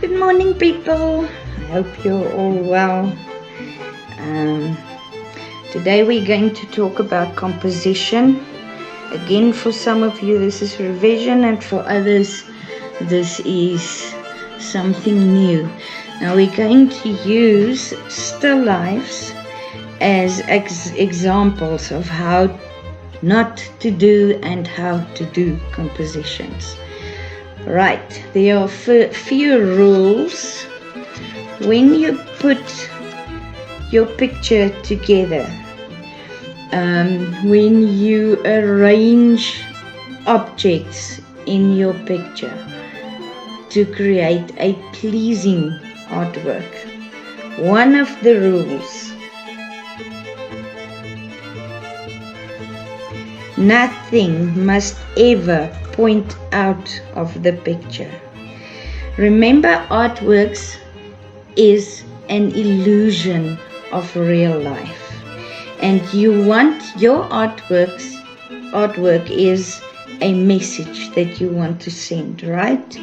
Good morning, people. I hope you're all well. Today we're going to talk about composition. Again, for some of you this is revision, and for others this is something new. Now we're going to use still lifes as examples of how not to do and how to do compositions. Right, there are few rules when you put your picture together. When you arrange objects in your picture to create a pleasing artwork, one of the rules: nothing must ever point out of the picture. Remember, artworks is an illusion of real life, and you want your artwork is a message that you want to send, right?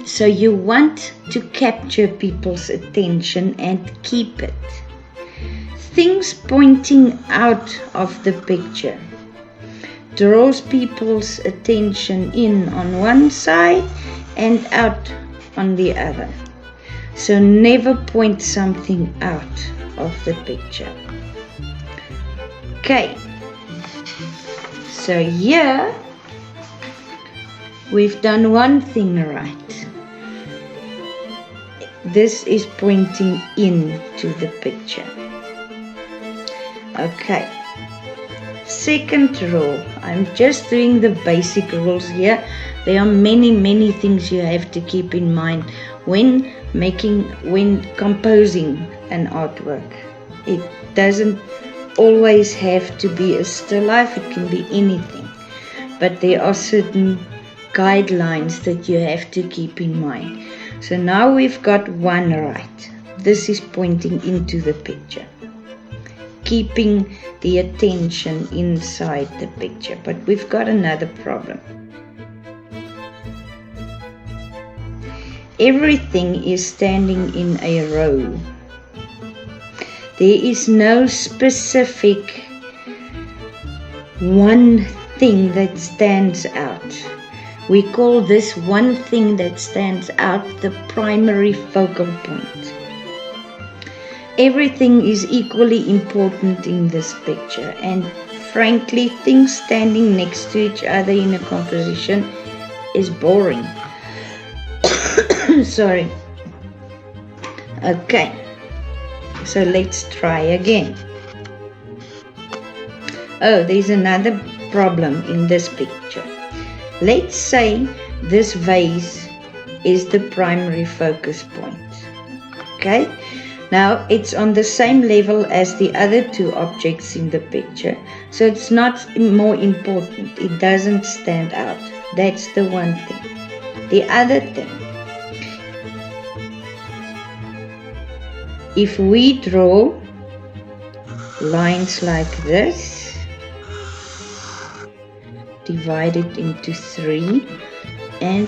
So you want to capture people's attention and keep it. Things pointing out of the picture draws people's attention in on one side and out on the other. So never point something out of the picture. Okay, so here we've done one thing right. This is pointing into the picture. Okay. Second rule, I'm just doing the basic rules here. There are many things you have to keep in mind when composing an artwork. It doesn't always have to be a still life, it can be anything. But there are certain guidelines that you have to keep in mind. So now we've got one right. This is pointing into the picture, keeping the attention inside the picture. But we've got another problem. Everything is standing in a row. There is no specific one thing that stands out. We call this one thing that stands out the primary focal point. Everything is equally important in this picture, and frankly, things standing next to each other in a composition is boring. Sorry. Okay, so let's try again. Oh, there's another problem in this picture. Let's say this vase is the primary focus point. Okay? Now, it's on the same level as the other two objects in the picture, so it's not more important. It doesn't stand out. That's the one thing. The other thing, if we draw lines like this, divide it into 3, and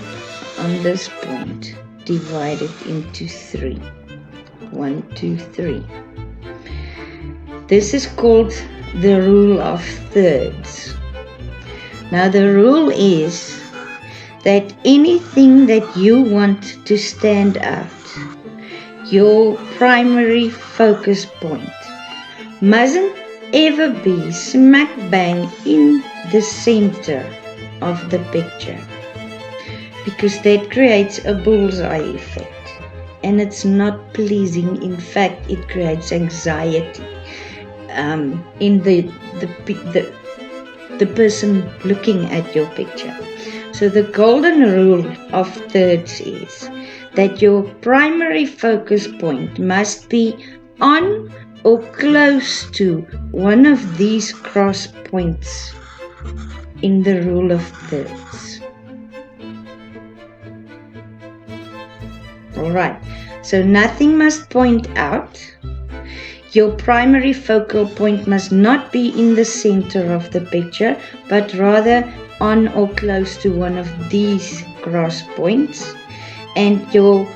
on this point, divide it into 3. 1, 2, 3. This is called the rule of thirds. Now the rule is that anything that you want to stand out, your primary focus point, mustn't ever be smack bang in the center of the picture, because that creates a bullseye effect. And it's not pleasing. In fact, it creates anxiety in the person looking at your picture. So the golden rule of thirds is that your primary focus point must be on or close to one of these cross points in the rule of thirds. Alright, so nothing must point out. Your primary focal point must not be in the center of the picture, but rather on or close to one of these cross points. and your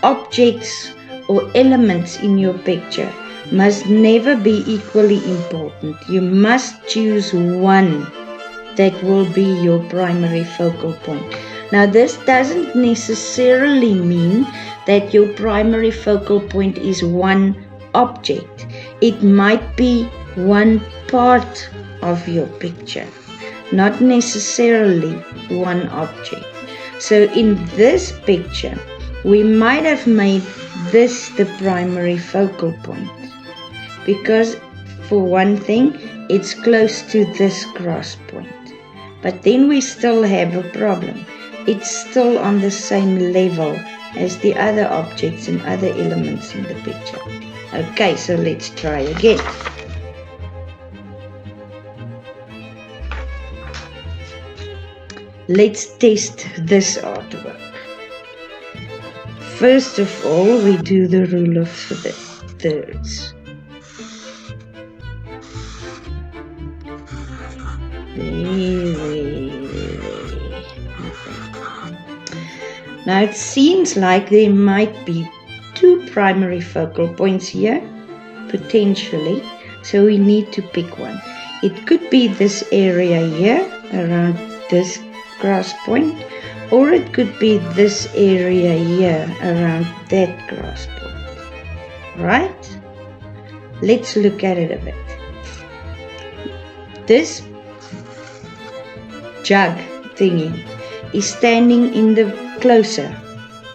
objects or elements in your picture must never be equally important. You must choose one that will be your primary focal point. Now, this doesn't necessarily mean that your primary focal point is one object. It might be one part of your picture, not necessarily one object. So in this picture, we might have made this the primary focal point because, for one thing, it's close to this cross point. But then we still have a problem. It's still on the same level as the other objects and other elements in the picture. Okay, so let's try again. Let's test this artwork. First of all, we do the rule of thirds. Now it seems like there might be two primary focal points here, potentially, so we need to pick one. It could be this area here, around this cross point, or it could be this area here, around that cross point. Right? Let's look at it a bit. This jug thingy is standing in the closer,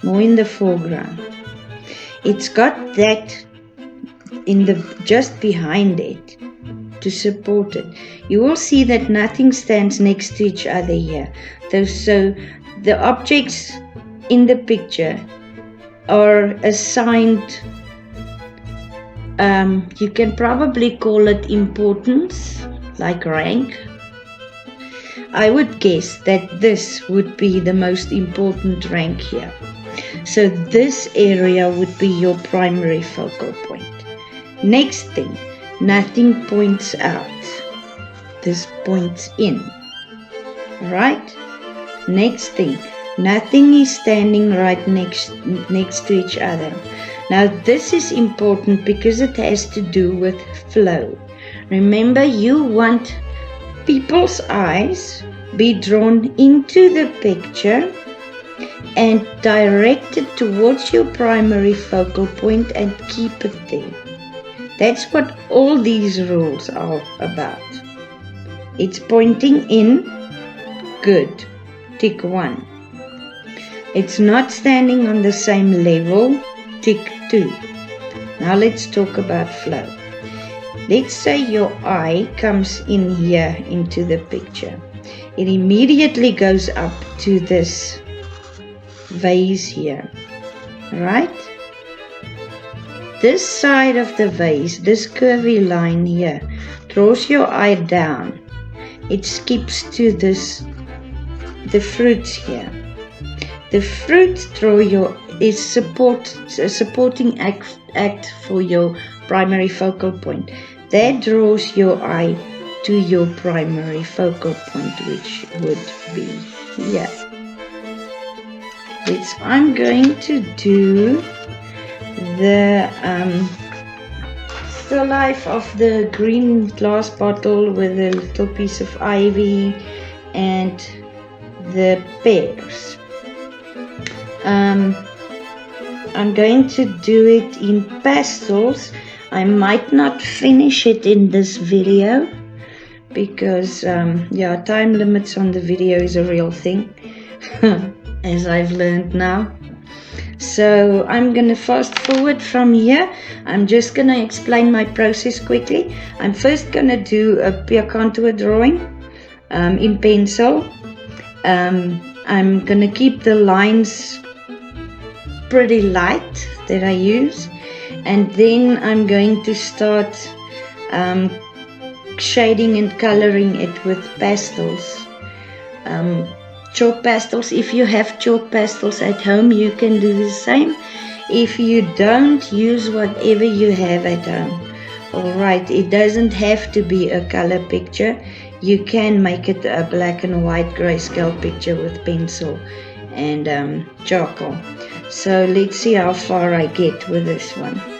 more in the foreground. It's got that in the just behind it to support it. You will see that nothing stands next to each other here. So the objects in the picture are assigned, you can probably call it importance, like rank. I would guess that this would be the most important rank here. So this area would be your primary focal point. Next thing, nothing points out. This points in. Right? Next thing, nothing is standing right next to each other. Now this is important because it has to do with flow. Remember, you want people's eyes be drawn into the picture and directed towards your primary focal point and keep it there. That's what all these rules are about. It's pointing in, good, tick 1. It's not standing on the same level, tick 2. Now let's talk about flow. Let's say your eye comes in here into the picture. It immediately goes up to this vase here, right? This side of the vase, this curvy line here, draws your eye down. It skips to the fruits here. The fruits is a supporting act for your primary focal point. That draws your eye to your primary focal point, which would be here. I'm going to do the still life of the green glass bottle with a little piece of ivy and the pears. I'm going to do it in pastels. I might not finish it in this video because time limits on the video is a real thing as I've learned now. So I'm going to fast forward from here. I'm just going to explain my process quickly. I'm first going to do a pure contour drawing in pencil. I'm going to keep the lines pretty light that I use, and then I'm going to start shading and coloring it with pastels, chalk pastels. If you have chalk pastels at home, you can do the same. If you don't, use whatever you have at home. Alright, it doesn't have to be a color picture. You can make it a black and white grayscale picture with pencil and charcoal. So let's see how far I get with this one.